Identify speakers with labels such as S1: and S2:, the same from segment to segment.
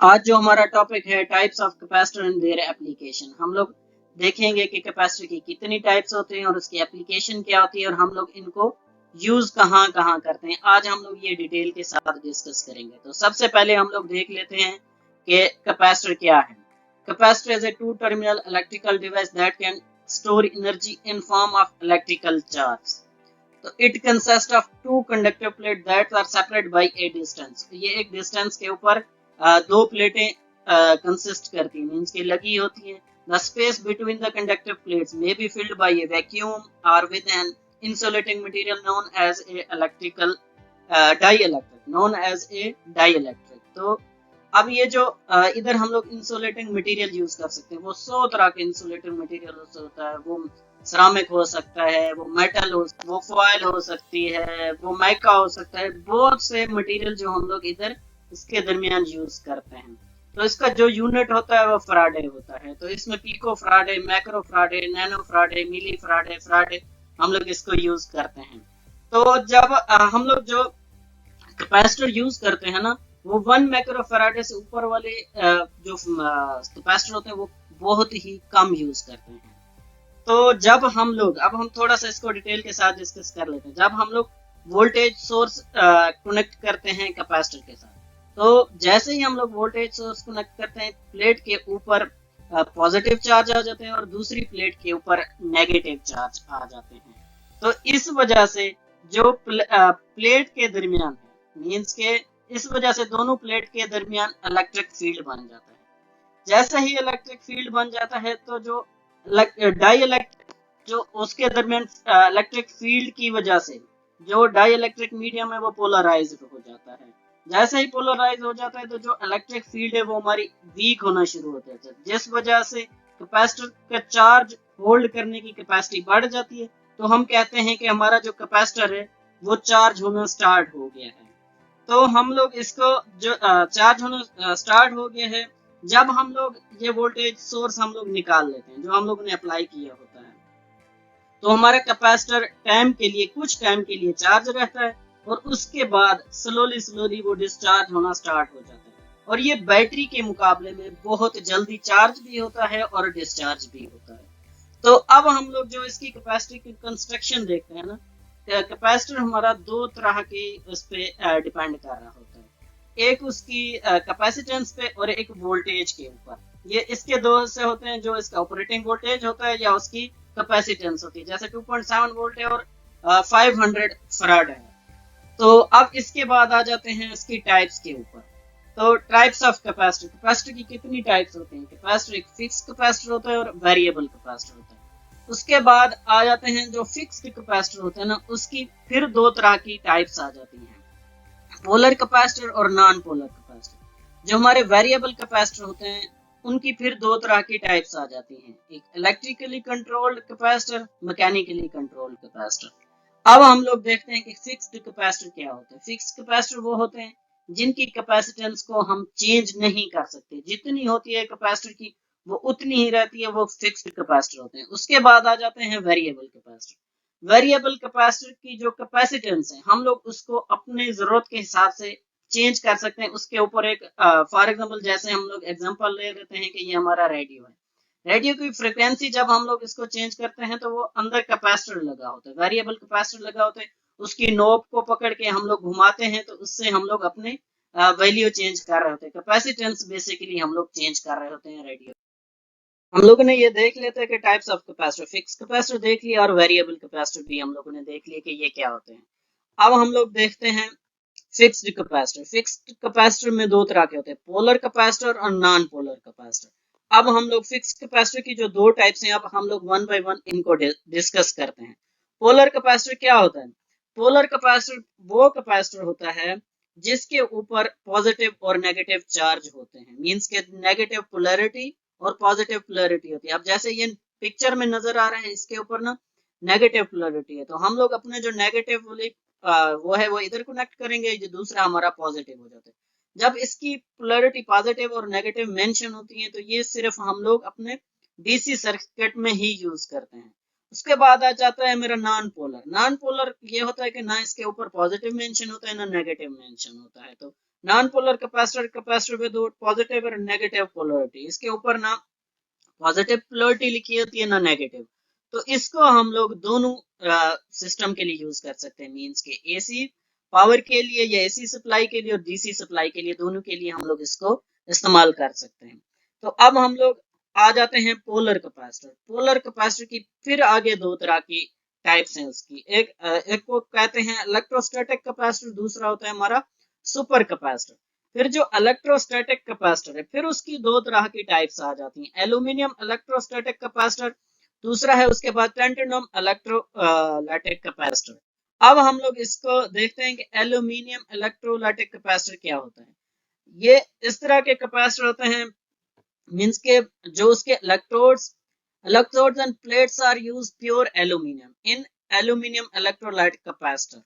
S1: आज जो हमारा टॉपिक है types of capacitor and their application. हम लोग देखेंगे कि कैपेसिटर की कितनी टाइप्स होते हैं और उसकी एप्लीकेशन क्या होती है और हम लोग इनको यूज कहाँ कहाँ करते हैं। आज हम लोग ये डिटेल के साथ डिस्कस करेंगे। तो सबसे पहले हम लोग देख लेते हैं कि कैपेसिटर क्या है। Capacitor is a two terminal electrical device that can store energy in form of electrical charge. तो it consist of two conductor plate that are separate by a distance. ये एक डिस्टेंस के ऊपर दो प्लेटें कंसिस्ट करती हैं, मींस के लगी होती हैं। The space between the conductor plates may be filled by a vacuum और with an insulating material known as a electrical dielectric। तो अब ये जो इधर हम लोग इंसुलेटिंग मटेरियल यूज कर सकते हैं, वो 100 तरह के इंसुलेटिंग मटेरियल होता है। वो सिरामिक हो सकता है, वो मेटल हो, वो फॉयल हो सकती है, वो माइका हो सकता है। बहुत से मटेरियल जो हम लोग इधर इसके दरमियान यूज करते हैं। तो इसका जो यूनिट होता है वो फराडे होता है। तो इसमें pico farad, macro farad, nano farad, milli farad, farad हम लोग इसको यूज करते हैं। तो जब हम लोग जो कैपेसिटर यूज करते हैं ना, वो 1 माइक्रो फराडे से ऊपर वाले जो कैपेसिटर होते हैं वो बहुत ही कम यूज करते हैं। तो जब हम लोग, अब हम थोड़ा सा इसको डिटेल के साथ डिस्कस कर लेते हैं। जब हम लोग वोल्टेज सोर्स कनेक्ट करते हैं कैपेसिटर के साथ, तो जैसे ही हम लोग वोल्टेज सोर्स कनेक्ट करते हैं, प्लेट के ऊपर पॉजिटिव चार्ज आ जाते हैं और दूसरी प्लेट के ऊपर नेगेटिव चार्ज आ जाते हैं। तो इस वजह से जो प्लेट के दरमियान है, मीन्स के इस वजह से दोनों प्लेट के दरमियान इलेक्ट्रिक फील्ड बन जाता है। जैसे ही इलेक्ट्रिक फील्ड बन जाता है तो जो डाई इलेक्ट्रिक जो उसके दरमियान इलेक्ट्रिक फील्ड की वजह से जो डाई इलेक्ट्रिक मीडियम है वो पोलराइज्ड हो जाता है। जैसे ही पोलराइज हो जाता है तो जो इलेक्ट्रिक फील्ड है वो हमारी वीक होना शुरू होता है, जिस वजह से कैपेसिटर का चार्ज होल्ड करने की कैपेसिटी बढ़ जाती है। तो हम कहते हैं कि हमारा जो कैपेसिटर है वो चार्ज होना स्टार्ट हो गया है। तो हम लोग इसको जो चार्ज होना स्टार्ट हो गया है, जब हम लोग ये वोल्टेज सोर्स हम लोग निकाल लेते हैं जो हम लोग ने अप्लाई किया होता है, तो हमारा कैपेसिटर कुछ टाइम के लिए चार्ज रहता है और उसके बाद स्लोली स्लोली वो डिस्चार्ज होना स्टार्ट हो जाता है। और ये बैटरी के मुकाबले में बहुत जल्दी चार्ज भी होता है और डिस्चार्ज भी होता है। तो अब हम लोग जो इसकी कैपेसिटी की कंस्ट्रक्शन देखते हैं ना, कैपेसिटर हमारा दो तरह की उस पर डिपेंड कर रहा होता है। एक उसकी कैपेसिटेंस पे और एक वोल्टेज के ऊपर। ये इसके दो हिस्से होते हैं, जो इसका ऑपरेटिंग वोल्टेज होता है या उसकी कैपेसिटेंस होती है। जैसे 2.7 वोल्ट है और 500 फराड है। तो अब इसके बाद आ जाते हैं इसकी टाइप्स के ऊपर। तो टाइप्स ऑफ कैपेसिटर, कैपेसिटर की कितनी टाइप्स होती हैं। कैपेसिटर एक फिक्स कैपेसिटर होता है और वेरिएबल कैपेसिटर होता है। उसके बाद आ जाते हैं जो फिक्स्ड कैपेसिटर होते हैं ना, उसकी फिर दो तरह की टाइप्स आ जाती हैं, पोलर कैपेसिटर और नॉन पोलर कैपेसिटर। जो हमारे वेरिएबल कैपेसिटर होते हैं उनकी फिर दो तरह की टाइप्स आ जाती हैं, एक electrically controlled capacitor, mechanically controlled capacitor. अब हम लोग देखते हैं कि फिक्स्ड कैपेसिटर क्या होता है। फिक्स्ड कैपेसिटर वो होते हैं जिनकी कैपेसिटेंस को हम चेंज नहीं कर सकते, जितनी होती है कैपेसिटर की वो उतनी ही रहती है, वो फिक्स्ड कैपेसिटर होते हैं। उसके बाद आ जाते हैं वेरिएबल कैपेसिटर। वेरिएबल कैपेसिटर की जो कैपेसिटेंस है हम लोग उसको अपने जरूरत के हिसाब से चेंज कर सकते हैं। उसके ऊपर एक फॉर एग्जांपल जैसे हम लोग एग्जांपल ले लेते हैं कि ये हमारा रेडियो है। रेडियो की फ्रिक्वेंसी जब हम लोग इसको चेंज करते हैं तो वो अंदर कैपेसिटर लगा होता है, वेरिएबल कैपेसिटर लगा होता है। उसकी नोब को पकड़ के हम लोग घुमाते हैं तो उससे हम लोग अपने वैल्यू चेंज कर रहे होते हैं। कैपेसिटेंस बेसिकली हम लोग चेंज कर रहे होते हैं रेडियो। हम लोगों ने ये देख लेते हैं कि types of capacitor, fix capacitor देख लिया और वेरिएबल कैपेसिटर भी हम लोगों ने देख लिया कि ये क्या होते हैं। अब हम लोग देखते हैं फिक्स्ड कैपेसिटर। फिक्स्ड कैपेसिटर में दो तरह के होते हैं, पोलर कैपेसिटर और नॉन पोलर कैपेसिटर। अब हम लोग फिक्स्ड कैपेसिटर की जो दो टाइप्स हैं, अब हम लोग वन बाय वन इनको डिस्कस करते हैं। पोलर कैपेसिटर क्या होता है। पोलर कैपेसिटर वो कैपेसिटर होता है जिसके ऊपर पॉजिटिव और नेगेटिव चार्ज होते हैं, मींस के नेगेटिव पोलैरिटी और पॉजिटिव पोलैरिटी होती है। अब जैसे ये पिक्चर में नजर आ रहा है, इसके ऊपर ना नेगेटिव पोलैरिटी है, तो हम लोग अपने जो नेगेटिव वो है वो इधर कनेक्ट करेंगे, जो दूसरा हमारा पॉजिटिव हो जाता है। जब इसकी पोलैरिटी पॉजिटिव और नेगेटिव मेंशन होती है तो ये सिर्फ हम लोग अपने डीसी सर्किट में ही यूज करते हैं। उसके बाद आ जाता है मेरा नॉन पोलर। नॉन पोलर ये होता है कि ना इसके ऊपर पॉजिटिव मेंशन होता है ना नेगेटिव मेंशन होता है। तो non polar capacitor, capacitor with positive और नेगेटिव पोलरिटी, इसके ऊपर ना पॉजिटिव पोलरिटी लिखी होती है ना नेगेटिव। तो इसको हम लोग दोनों सिस्टम के लिए यूज कर सकते हैं, मींस के एसी पावर के लिए या एसी सप्लाई के लिए और डीसी सप्लाई के लिए, दोनों के लिए हम लोग इसको इस्तेमाल कर सकते हैं। तो अब हम लोग आ जाते हैं पोलर कैपेसिटर। पोलर कैपेसिटर की फिर आगे दो तरह की टाइप्स हैं उसकी। एक को कहते हैं इलेक्ट्रोस्टैटिक कैपेसिटर, दूसरा होता है हमारा सुपर कैपेसिटर। फिर जो इलेक्ट्रोस्टैटिक कैपेसिटर है, फिर उसकी दो तरह की टाइप्स आ जाती हैं, एल्यूमिनियम इलेक्ट्रोस्टैटिक कैपेसिटर, दूसरा है उसके बाद टेंटनम इलेक्ट्रोलाइटिक कैपेसिटर। अब हम लोग इसको देखते हैं कि एल्यूमिनियम इलेक्ट्रोलाइटिक कैपेसिटर क्या होता है। ये इस तरह के कैपेसिटर होते हैं, मींस के जो उसके electrodes and plates are use pure aluminium in aluminium electrolyte capacitor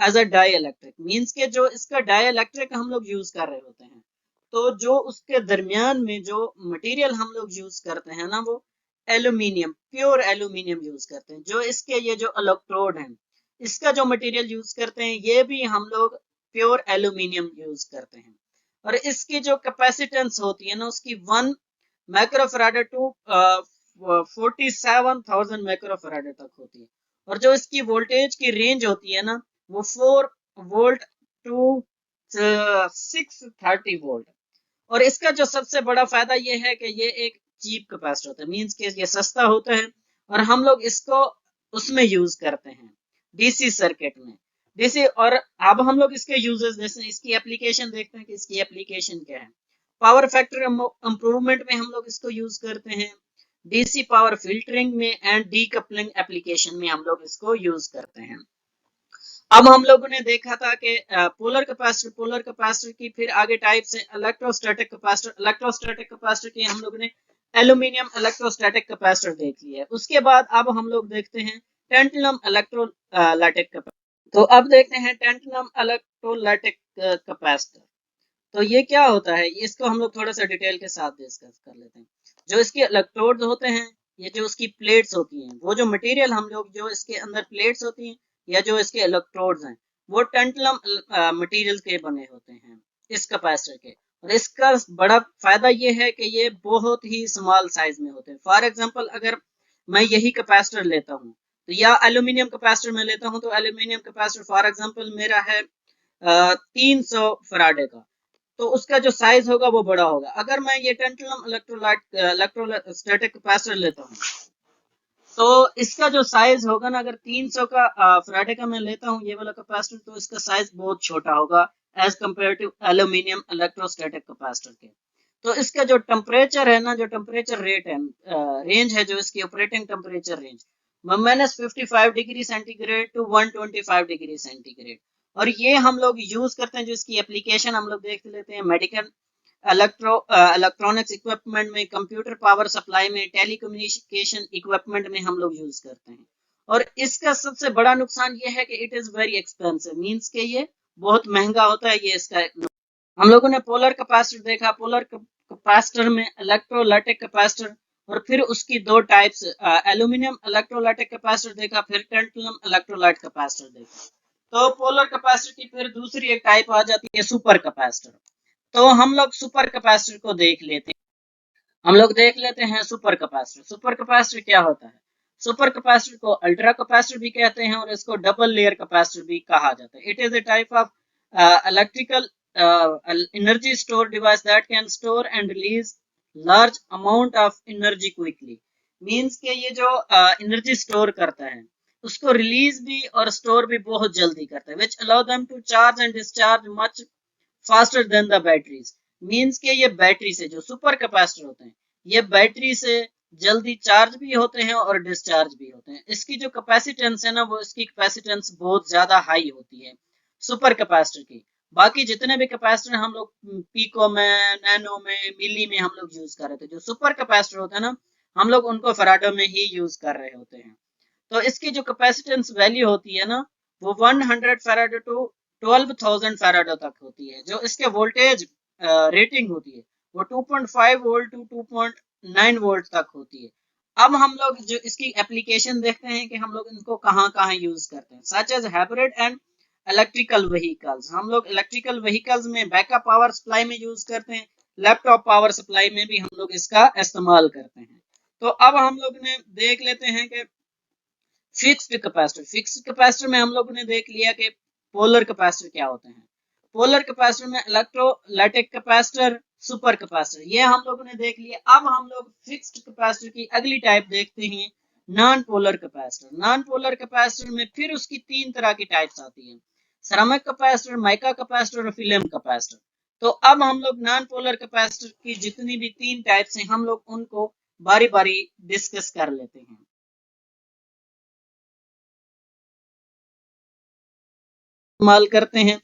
S1: as a dielectric, means के जो इसका डाई इलेक्ट्रिक हम लोग यूज कर रहे होते हैं। तो जो उसके दरमियान में जो मटेरियल हम लोग यूज करते हैं ना, वो एल्यूमिनियम, प्योर एल्यूमिनियम यूज करते हैं। जो इसके ये जो इलेक्ट्रोड हैं, इसका जो मटेरियल यूज करते हैं, ये भी हम लोग प्योर एल्यूमिनियम यूज करते हैं। और इसकी जो कैपेसिटेंस होती है ना, उसकी 1 माइक्रोफैराड टू 47,000 माइक्रोफैराड तक होती है। और जो इसकी वोल्टेज की रेंज होती है ना, वो 4 वोल्ट टू 630 वोल्ट। और इसका जो सबसे बड़ा फायदा ये है कि ये एक चीप कैपेसिटर होता है, मींस के ये सस्ता होता है और हम लोग इसको उसमें यूज करते हैं, डीसी सर्किट में। डीसी, और अब हम लोग इसके यूजेस, जैसे इसकी एप्लीकेशन देखते हैं कि इसकी एप्लीकेशन क्या है। पावर फैक्टर इंप्रूवमेंट में हम लोग इसको यूज करते हैं, डीसी पावर फिल्टरिंग में एंड डीकपलिंग एप्लीकेशन में हम लोग इसको यूज करते हैं। अब हम लोगों ने देखा था कि पोलर कैपेसिटर की फिर आगे टाइप्स है इलेक्ट्रोस्टैटिक कैपेसिटर। इलेक्ट्रोस्टैटिक कैपेसिटर की हम लोगों ने एल्यूमिनियम इलेक्ट्रोस्टैटिक कैपेसिटर देख लिया है। उसके बाद अब हम लोग देखते हैं टेंटनम इलेक्ट्रोलाइटिक कैपेसिटर। तो अब देखते हैं टेंटनम इलेक्ट्रोलाइटिक कैपेसिटर। तो ये क्या होता है, इसको हम लोग थोड़ा सा डिटेल के साथ डिस्कस कर लेते हैं। जो इसके इलेक्ट्रोड होते हैं, ये जो उसकी प्लेट्स होती हैं, वो जो मटेरियल हम लोग जो इसके अंदर प्लेट्स होती हैं या जो इसके इलेक्ट्रोड्स हैं, वो टेंटलम मटेरियल के बने होते हैं इस कैपेसिटर के। और इसका बड़ा फायदा ये है कि ये बहुत ही स्मॉल साइज में होते हैं। फॉर एग्जांपल अगर मैं यही कैपेसिटर लेता हूँ, तो या एल्यूमिनियम कैपेसिटर में लेता हूँ, तो एल्यूमिनियम कैपेसिटर फॉर एग्जांपल मेरा है 300 फराडे का, तो उसका जो साइज होगा वो बड़ा होगा। अगर मैं ये टेंटलम इलेक्ट्रोस्टैटिक कैपेसिटर लेता हूँ, तो इसका जो साइज होगा ना, अगर 300 का फराडे का मैं लेता हूँ ये वाला कैपेसिटर, तो इसका साइज बहुत छोटा होगा as compare to aluminium electrostatic capacitor के। तो इसका जो टेम्परेचर है ना, जो टेम्परेचर रेट है, रेंज है, जो इसकी operating temperature range, -55 degree centigrade to 125 degree centigrade. और ये हम लोग यूज करते हैं, जो इसकी एप्लीकेशन हम लोग देख लेते हैं, मेडिकल इलेक्ट्रॉनिक्स इक्विपमेंट में, कंप्यूटर पावर सप्लाई में, टेलीकम्युनिकेशन इक्विपमेंट में हम लोग यूज करते हैं। और इसका सबसे बड़ा नुकसान ये है कि it is very expensive, means के ये बहुत महंगा होता है। ये इसका हम लोगों ने पोलर कैपेसिटर देखा, पोलर कैपेसिटर में इलेक्ट्रोलाइटिक कैपेसिटर, और फिर उसकी दो टाइप्स, एल्यूमिनियम इलेक्ट्रोलाइटिक कैपेसिटर देखा, फिर टेंटलम इलेक्ट्रोलाइट कैपेसिटर देखा। तो पोलर कैपेसिटर की फिर दूसरी एक टाइप आ जाती है सुपर कैपेसिटर। तो हम लोग सुपर कैपेसिटर को देख लेते हैं। हम लोग देख लेते हैं सुपर कैपेसिटर। सुपर कैपेसिटर क्या होता है? सुपर कैपेसिटर को अल्ट्रा कैपेसिटर भी कहते हैं और इसको डबल लेयर कैपेसिटर भी कहा जाता है। It is a type of electrical energy store device that can store and release large amount of energy quickly. Means के ये जो एनर्जी स्टोर करता है, उसको रिलीज भी और स्टोर भी बहुत जल्दी करता है, which allow them to charge and discharge much faster than the batteries. Means के ये बैटरी से, जो सुपर कैपेसिटर होते हैं, ये बैटरी से जल्दी चार्ज भी होते हैं और डिस्चार्ज भी होते हैं। इसकी जो कैपेसिटेंस है ना, वो इसकी कैपेसिटेंस बहुत ज्यादा हाई होती है सुपर कैपेसिटर की। बाकी जितने भी कैपेसिटर हम लोग पीको में, नैनो में, मिली में हम लोग यूज कर रहे थे, जो सुपर कैपेसिटर होता है ना, हम लोग उनको फराडो में ही यूज कर रहे होते हैं। तो इसकी जो कैपेसिटेंस वैल्यू होती है ना, वो 100 फैराड टू 12,000 फैराडो तक होती है। जो इसके वोल्टेज रेटिंग होती है, वो 2.5 वोल्ट टू 2.9 वोल्ट तक होती है। अब हम लोग जो इसकी एप्लीकेशन देखते हैं कि हम लोग इनको कहाँ कहाँ यूज करते हैं, such as hybrid and electrical vehicles, हम लोग इलेक्ट्रिकल व्हीकल्स में बैकअप पावर सप्लाई में यूज करते हैं, लैपटॉप पावर सप्लाई में भी हम लोग इसका इस्तेमाल करते हैं। तो अब हम लोग ने देख लेते हैं कि फिक्स्ड कैपेसिटर में हम लोग ने देख लिया कि पोलर कैपेसिटर क्या होते हैं। पोलर कैपेसिटर में इलेक्ट्रोलाइटिक कैपेसिटर, सुपर कैपेसिटर, ये हम लोगों ने देख लिया। अब हम लोग फिक्स्ड कैपेसिटर की अगली टाइप देखते हैं, non polar capacitor. Non polar capacitor में फिर उसकी तीन तरह की टाइप्स आती है, सेरामिक कैपेसिटर, माइका कैपेसिटर और फिल्म कैपेसिटर। तो अब हम लोग नॉन पोलर कैपेसिटर की जितनी भी तीन टाइप्स हैं हम लोग उनको बारी बारी डिस्कस कर लेते हैं। इस्तेमाल करते हैं।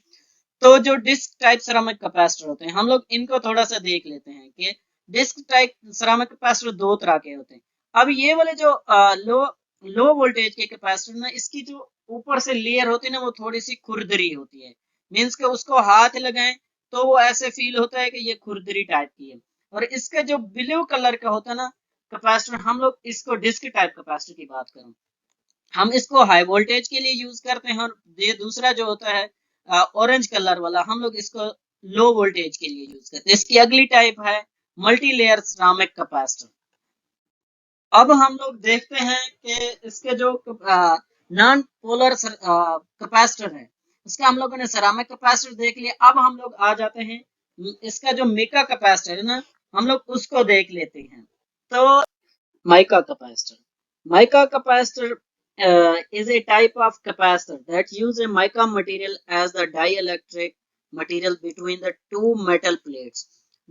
S1: तो जो डिस्क टाइप सेरामिक कैपेसिटर होते हैं हम लोग इनको थोड़ा सा देख लेते हैं कि डिस्क टाइप सेरामिक कैपेसिटर दो तरह के होते हैं। अब ये वाले जो लो वोल्टेज के कैपेसिटर ना, इसकी जो ऊपर से लेयर होती है ना वो थोड़ी सी खुरदरी होती है, मीन्स के उसको हाथ लगाएं तो वो ऐसे फील होता है कि ये खुरदरी टाइप की है। और इसका जो ब्लू कलर का होता है ना कैपेसिटर, हम लोग इसको डिस्क टाइप कैपेसिटर की बात करें, हम इसको हाई वोल्टेज के लिए यूज करते हैं। और ये दूसरा जो होता है ऑरेंज कलर वाला, हम लोग इसको लो वोल्टेज के लिए यूज करते हैं। इसकी अगली टाइप है मल्टी लेयर सिरामिक कैपेसिटर। अब हम लोग देखते हैं कि इसके जो नॉन पोलर कैपेसिटर है, इसका हम लोगों ने सेरामिक कैपेसिटर देख लिया। अब हम लोग आ जाते हैं इसका जो मिका कैपेसिटर है ना, हम लोग उसको देख लेते हैं। तो mica capacitor. Mica capacitor is a type of capacitor that use a mica material as the dielectric material between the two metal plates.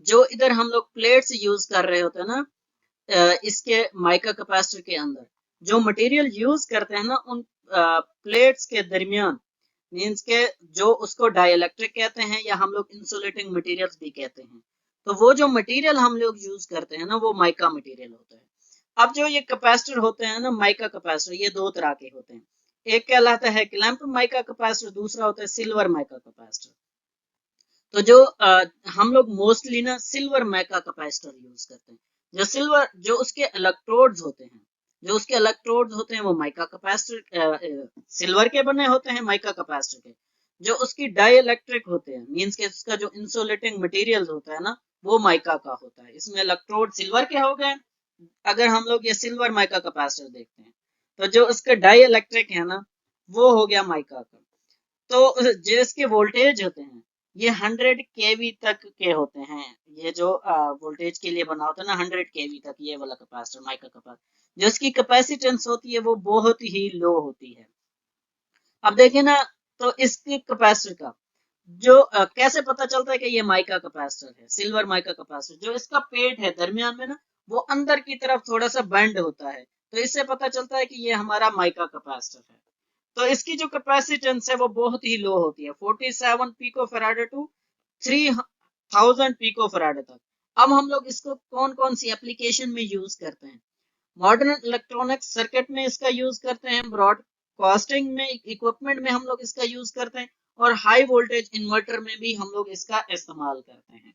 S1: जो इधर हम लोग प्लेट्स यूज कर रहे होते हैं ना, इसके माइका कैपेसिटर के अंदर जो मटेरियल यूज करते हैं ना उन प्लेट्स के दरमियान, मीन्स के जो उसको डाइलेक्ट्रिक कहते हैं या हम लोग इंसुलेटिंग मटेरियल्स भी कहते हैं। तो वो जो मटेरियल हम लोग यूज करते हैं ना वो माइका मटेरियल होता है। अब जो ये कैपेसिटर होते हैं ना माइका कैपेसिटर, ये दो तरह के होते हैं, एक कहलाता है क्लैंप माइका कैपेसिटर, दूसरा होता है सिल्वर माइका कैपेसिटर। तो जो हम लोग मोस्टली ना सिल्वर माइका कैपेसिटर यूज करते हैं। जो सिल्वर जो उसके इलेक्ट्रोड्स होते हैं, जो उसके इलेक्ट्रोड्स होते हैं वो माइका कैपेसिटर सिल्वर के बने होते हैं, माइका कैपेसिटर के। जो उसकी डाई इलेक्ट्रिक होते हैं, मीन्स के उसका जो इंसुलेटिंग मटेरियल होता है ना वो माइका का होता है। इसमें इलेक्ट्रोड सिल्वर के हो गए। अगर हम लोग ये सिल्वर माइका कैपेसिटर देखते हैं तो जो उसके डाई इलेक्ट्रिक है ना वो हो गया माइका का। तो जो इसके वोल्टेज होते हैं ये 100 केवी तक के होते हैं। ये जो वोल्टेज के लिए बना होता है ना 100 केवी तक, ये वाला कैपेसिटर माइका कैपेसिटर, जो इसकी कैपेसिटेंस होती है वो बहुत ही लो होती है। अब देखें ना, तो इसके कैपेसिटर का जो कैसे पता चलता है कि ये माइका कैपेसिटर है, सिल्वर माइका कैपेसिटर, जो इसका पेट है दरमियान में ना वो अंदर की तरफ थोड़ा सा बेंड होता है, तो इससे पता चलता है कि ये हमारा माइका कैपेसिटर है। तो इसकी जो कैपेसिटेंस है वो बहुत ही लो होती है, 47 picofarad to 3000 picofarad तक। अब हम लोग इसको कौन कौन सी एप्लीकेशन में यूज करते हैं, मॉडर्न इलेक्ट्रॉनिक सर्किट में इसका यूज करते हैं, ब्रॉडकास्टिंग में इक्विपमेंट में हम लोग इसका यूज करते हैं, और हाई वोल्टेज इन्वर्टर में भी हम लोग इसका इस्तेमाल करते हैं।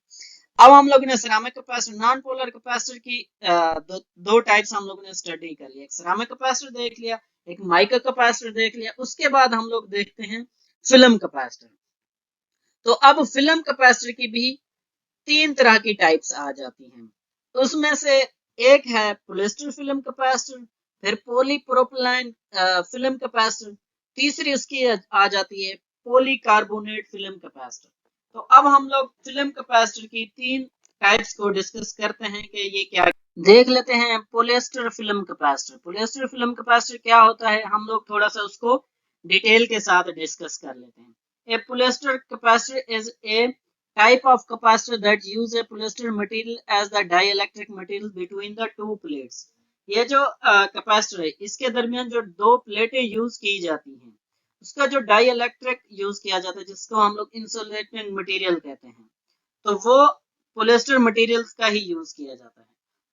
S1: अब हम लोग ने ceramic capacitor, non polar capacitor की दो टाइप्स हम लोग ने स्टडी कर लिया, एक सिरामिक कैपेसिटर देख लिया, एक माइका कैपेसिटर देख लिया। उसके बाद हम लोग देखते हैं फिल्म कैपेसिटर। तो अब फिल्म कैपेसिटर की भी तीन तरह की टाइप्स आ जाती हैं। उसमें से एक है पोलिस्टर फिल्म कैपेसिटर, फिर पॉलीप्रोपिलीन फिल्म कैपेसिटर, तीसरी उसकी आ जाती है पॉलीकार्बोनेट फिल्म कैपेसिटर। तो अब हम लोग फिल्म कैपेसिटर की तीन टाइप्स को डिस्कस करते हैं कि ये क्या। देख लेते हैं polyester film capacitor. Polyester film capacitor क्या होता है, हम लोग थोड़ा सा उसको डिटेल के साथ डिस्कस कर लेते हैं। A polyester capacitor is a type of capacitor that use a polyester material as the dielectric material between the two plates। ये जो कैपेसिटर है इसके दरमियान जो दो प्लेटें यूज की जाती हैं उसका जो डाइलेक्ट्रिक यूज किया जाता है, जिसको हम लोग इंसुलेटिंग मटेरियल कहते हैं, तो वो पोलिएस्टर मटेरियल का ही यूज किया जाता है।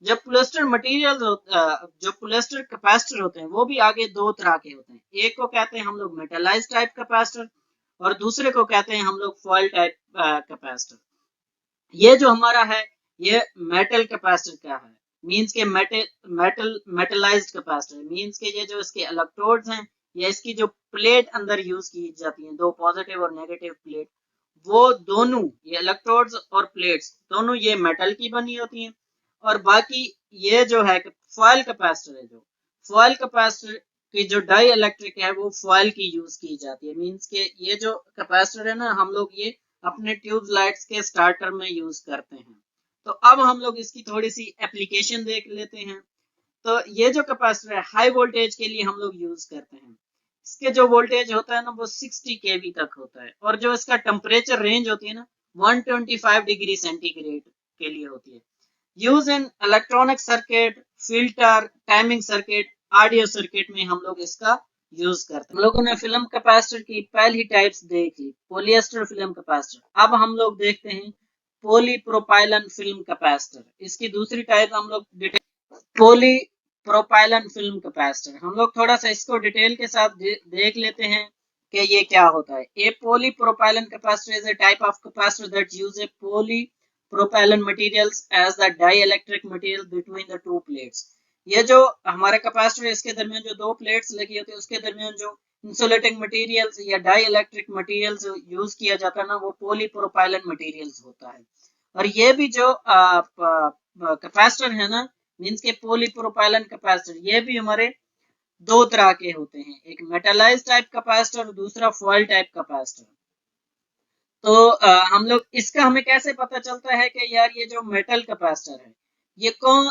S1: जब पोलिएस्टर मटेरियल जो पोलिएस्टर कैपेसिटर होते हैं वो भी आगे दो तरह के होते हैं, एक को कहते हैं हम लोग मेटलाइज टाइप कैपेसिटर और दूसरे को कहते हैं हम लोग फॉयल टाइप कैपेसिटर। ये जो हमारा है ये मेटल कैपेसिटर का है, मींस के मेटलाइज्ड कैपेसिटर, मींस के ये जो इसके इलेक्ट्रोड्स हैं या इसकी जो प्लेट अंदर यूज की जाती है, दो पॉजिटिव और नेगेटिव प्लेट, वो दोनों ये इलेक्ट्रोड्स और प्लेट्स दोनों ये मेटल की बनी होती हैं। और बाकी ये जो है फॉयल कैपेसिटर है, जो फॉयल कैपेसिटर की जो डाई इलेक्ट्रिक है वो फॉयल की यूज की जाती है। मींस के ये जो कैपेसिटर है ना, हम लोग ये अपने ट्यूब लाइट्स के स्टार्टर में यूज करते हैं। तो अब हम लोग इसकी थोड़ी सी एप्लीकेशन देख लेते हैं। तो ये जो कैपेसिटर है हाई वोल्टेज के लिए हम लोग यूज करते हैं। इसके जो वोल्टेज होता है ना वो 60 केवी तक होता है, और जो इसका टेम्परेचर रेंज होती है ना 125 डिग्री सेंटीग्रेड के लिए होती है। Use in electronic circuit, filter, timing circuit, audio circuit में हम लोग इसका यूज करते हैं। हम लोगों ने फिल्म कैपेसिटर की पहली टाइप्स देख ली, पॉलिएस्टर फिल्म कैपेसिटर। अब हम लोग देखते हैं पॉलीप्रोपाइलन फिल्म कैपेसिटर। इसकी दूसरी टाइप हम लोग पॉली प्रोपाइलन फिल्म कैपेसिटर। हम लोग थोड़ा सा इसको डिटेल के साथ देख लेते हैं कि ये क्या होता है। A polypropylene capacitor is a type of capacitor that use a polypropylene materials as the dielectric material between the two plates. ये जो हमारे कैपेसिटर है इसके दरमियान जो दो प्लेट्स लगी होती है उसके दरमियान जो इंसुलेटिंग मटेरियल्स या डाइइलेक्ट्रिक मटेरियल्स यूज किया जाता है ना वो पॉली प्रोपाइलन मटेरियल्स होता है। और ये भी जो कैपेसिटर है ना, मींस के पॉलीप्रोपाइलन कैपेसिटर, ये भी हमारे दो तरह के होते हैं, एक मेटलाइज्ड टाइप कैपेसिटर और दूसरा फॉयल टाइप कैपेसिटर। तो हम लोग इसका हमें कैसे पता चलता है कि यार ये जो मेटल कैपेसिटर है ये कौन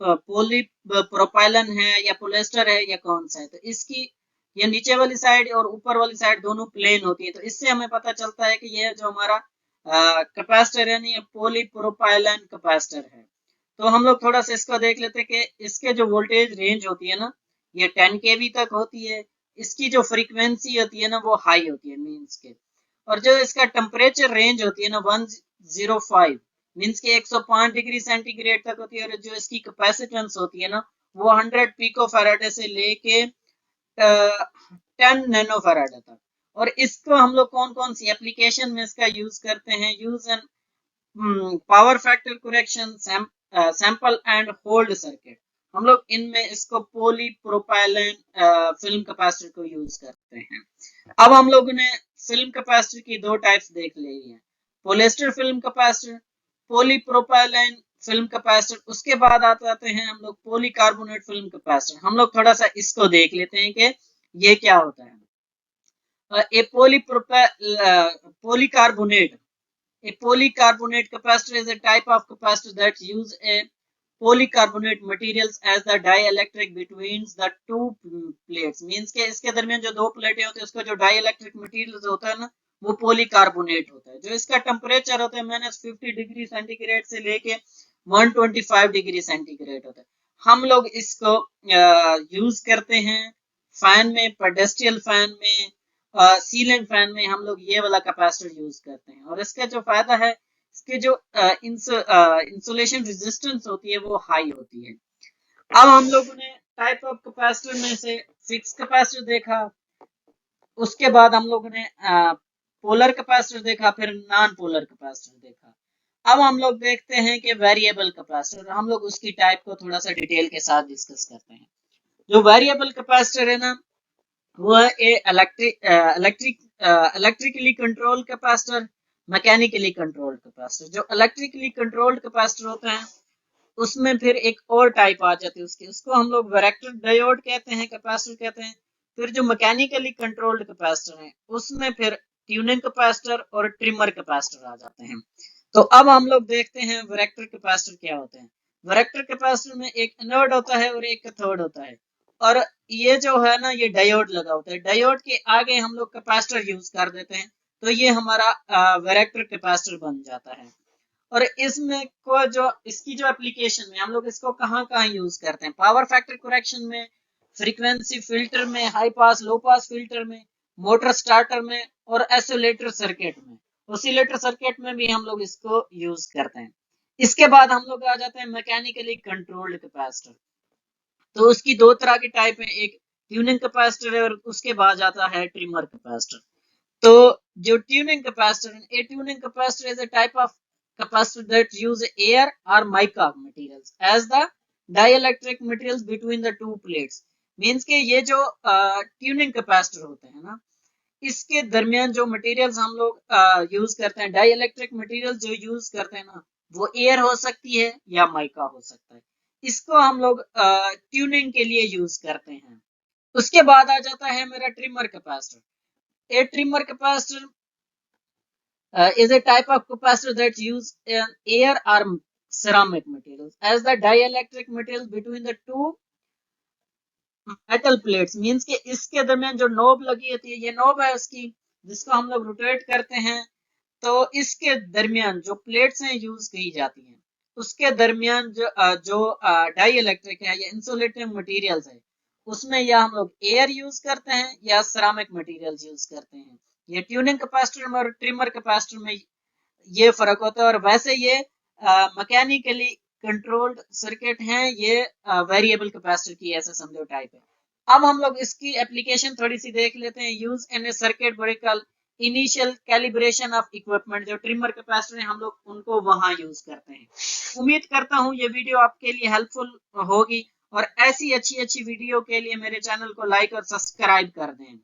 S1: पॉली प्रोपाइलन है या पोलिएस्टर है या कौन सा है। तो इसकी ये नीचे वाली साइड और ऊपर वाली साइड दोनों प्लेन होती है, तो इससे हमें पता चलता है कि ये जो हमारा कैपेसिटर है ना ये पॉलीप्रोपाइलन कैपेसिटर है। तो हम लोग थोड़ा सा इसको देख लेते हैं कि इसके जो वोल्टेज रेंज होती है ना ये 10 केवी तक होती है। इसकी जो फ्रीक्वेंसी होती है ना वो हाई होती है मींस के। और जो इसका टेम्परेचर रेंज होती है ना 105 मींस के 105 डिग्री सेंटीग्रेड तक होती है। और जो इसकी कैपेसिटेंस होती है ना वो 100 पिको फैराड से लेके 10 नैनो फैराड तक। और इसको हम लोग कौन कौन सी एप्लीकेशन में इसका यूज करते हैं, use N power factor correction, sample and hold circuit. हम लोग इनमें इसको पॉलीप्रोपाइलन फिल्म कैपेसिटर को यूज करते हैं। अब हम लोगों ने फिल्म कैपेसिटर की दो टाइप्स देख ली है, polyester film capacitor, polypropylene film capacitor. उसके बाद आते हैं हम लोग पॉलीकार्बोनेट फिल्म कैपेसिटर। हम लोग थोड़ा सा इसको देख लेते हैं कि ये क्या होता है। ए polycarbonate. A polycarbonate capacitor is a type of capacitor that use a polycarbonate materials as the dielectric between the two plates. Means के इसके दरमियान जो दो प्लेटें होती है उसका जो dielectric materials होता है ना वो polycarbonate होता है। जो इसका टेम्परेचर होता है -50 डिग्री सेंटीग्रेड से लेके 125 डिग्री सेंटीग्रेड होता है। हम लोग इसको यूज करते हैं फैन में, पेडेस्ट्रियल फैन में, सीलिंग फैन में हम लोग ये वाला कैपेसिटर यूज करते हैं। और इसका जो फायदा है इसके जो इंसुलेशन रेजिस्टेंस होती है वो हाई होती है। अब हम लोगों ने टाइप ऑफ कैपेसिटर में से फिक्स कैपेसिटर देखा, उसके बाद हम लोगों ने पोलर कैपेसिटर देखा, फिर नॉन पोलर कैपेसिटर देखा। अब हम लोग देखते हैं कि वेरिएबल कैपेसिटर। हम लोग उसकी टाइप को थोड़ा सा डिटेल के साथ डिस्कस करते हैं। जो वेरिएबल कैपेसिटर है ना वो है electrically controlled capacitor, mechanically controlled capacitor. जो इलेक्ट्रिकली कंट्रोल्ड कैपेसिटर होता है उसमें फिर एक और टाइप आ जाती है उसकी, उसको हम लोग वैरेक्टर डायोड कहते हैं, कैपेसिटर कहते हैं। फिर जो मैकेनिकली कंट्रोल्ड कैपेसिटर है उसमें फिर ट्यूनिंग कैपेसिटर और ट्रिमर कैपेसिटर आ जाते हैं। तो अब हम लोग देखते हैं वैरेक्टर कैपेसिटर क्या होते हैं। वैरेक्टर कैपेसिटर में एक एनोड होता है और एक कैथोड होता है, और ये जो है ना ये डायोड लगा होता है। डायोड के आगे हम लोग कैपेसिटर यूज कर देते हैं तो ये हमारा वैरेक्टर कैपेसिटर बन जाता है। और इसमें को जो इसकी जो एप्लीकेशन में हम लोग इसको कहाँ कहाँ यूज करते हैं, पावर फैक्टर करेक्शन में, फ्रीक्वेंसी फिल्टर में, हाई पास लो पास फिल्टर में, मोटर स्टार्टर में, और एसोलेटर सर्किट में। ऑसिलेटर सर्किट में भी हम लोग इसको यूज करते हैं। इसके बाद हम लोग आ जाते हैं मैकेनिकली कंट्रोल्ड कैपेसिटर। तो उसकी दो तरह की टाइप है, एक ट्यूनिंग कैपेसिटर है और उसके बाद आता है ट्रिमर कैपेसिटर। तो जो ट्यूनिंग कैपेसिटर है, a tuning capacitor is a type of capacitor that use air or mica materials as the dielectric materials between the two plates. Means के ये जो ट्यूनिंग कैपेसिटर होते हैं ना, इसके दरमियान जो मटेरियल्स हम लोग यूज करते हैं, डाई इलेक्ट्रिक मटेरियल जो यूज करते हैं ना, वो एयर हो सकती है या माइका हो सकता है। इसको हम लोग ट्यूनिंग के लिए यूज करते हैं। उसके बाद आ जाता है मेरा trimmer capacitor. A trimmer capacitor is a type of capacitor that use an air or ceramic materials as the dielectric materials between the two metal plates. Means के इसके दरमियान जो नोब लगी होती है, ये नोब है उसकी, जिसको हम लोग रोटेट करते हैं। तो इसके दरमियान जो प्लेट्स हैं यूज की जाती हैं, उसके दरमियान जो डाई इलेक्ट्रिक है या इंसुलेटिंग मटेरियल्स है, उसमें या हम लोग एयर यूज करते हैं या सेरामिक मटेरियल्स यूज करते हैं। ये ट्यूनिंग कैपेसिटर और ट्रिमर कैपेसिटर में ये फर्क होता है। और वैसे ये मैकेनिकली कंट्रोल्ड सर्किट हैं, ये वेरिएबल कैपेसिटर की ऐसे समझो टाइप है। अब हम लोग इसकी एप्लीकेशन थोड़ी सी देख लेते हैं। Use in A circuit breaker initial calibration of equipment, जो ट्रिमर कैपेसिटर है हम लोग उनको वहां यूज करते हैं। उम्मीद करता हूं ये वीडियो आपके लिए हेल्पफुल होगी, और ऐसी अच्छी अच्छी वीडियो के लिए मेरे चैनल को लाइक और सब्सक्राइब कर दें।